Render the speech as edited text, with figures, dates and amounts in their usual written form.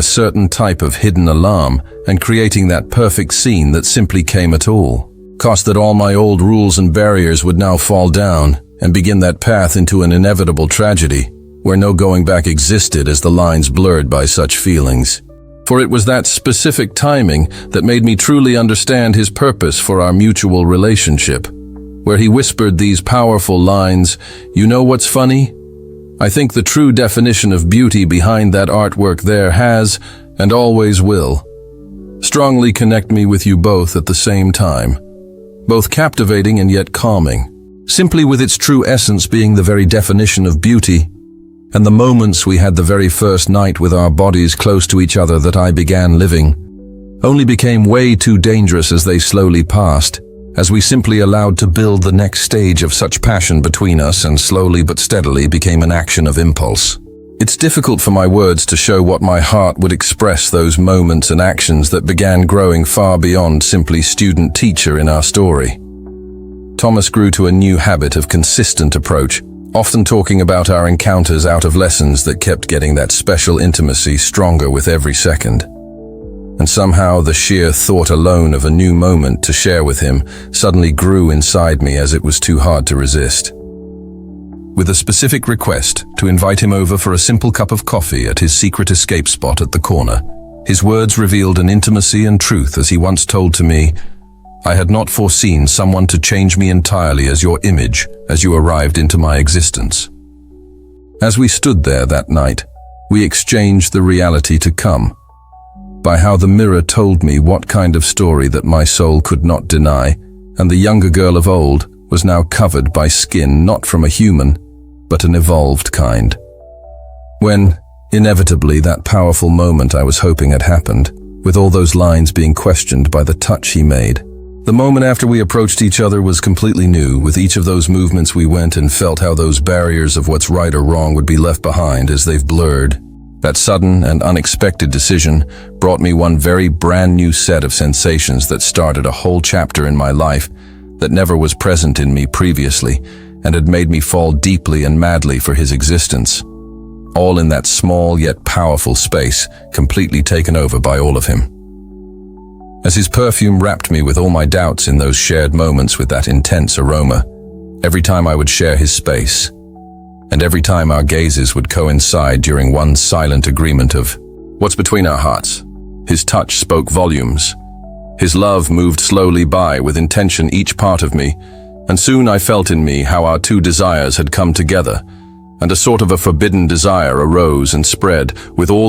a certain type of hidden alarm and creating that perfect scene that simply came at all. Cost that all my old rules and barriers would now fall down and begin that path into an inevitable tragedy where no going back existed as the lines blurred by such feelings. For it was that specific timing that made me truly understand his purpose for our mutual relationship, where he whispered these powerful lines, "You know what's funny? I think the true definition of beauty behind that artwork there has, and always will, strongly connect me with you both at the same time, both captivating and yet calming, simply with its true essence being the very definition of beauty, and the moments we had the very first night with our bodies close to each other that I began living, only became way too dangerous as they slowly passed, as we simply allowed to build the next stage of such passion between us and slowly but steadily became an action of impulse. It's difficult for my words to show what my heart would express those moments and actions that began growing far beyond simply student-teacher in our story. Thomas grew to a new habit of consistent approach, often talking about our encounters out of lessons that kept getting that special intimacy stronger with every second. And somehow the sheer thought alone of a new moment to share with him suddenly grew inside me as it was too hard to resist. With a specific request to invite him over for a simple cup of coffee at his secret escape spot at the corner, his words revealed an intimacy and truth as he once told to me, "I had not foreseen someone to change me entirely as your image as you arrived into my existence." As we stood there that night, we exchanged the reality to come, by how the mirror told me what kind of story that my soul could not deny, and the younger girl of old was now covered by skin not from a human, but an evolved kind. When, inevitably, that powerful moment I was hoping had happened, with all those lines being questioned by the touch he made. The moment after we approached each other was completely new. With each of those movements we went and felt how those barriers of what's right or wrong would be left behind as they've blurred. That sudden and unexpected decision brought me one very brand new set of sensations that started a whole chapter in my life that never was present in me previously and had made me fall deeply and madly for his existence. All in that small yet powerful space, completely taken over by all of him. As his perfume wrapped me with all my doubts in those shared moments with that intense aroma, every time I would share his space, and every time our gazes would coincide during one silent agreement of what's between our hearts, his touch spoke volumes. His love moved slowly by with intention each part of me, and soon I felt in me how our two desires had come together, and a sort of a forbidden desire arose and spread with all the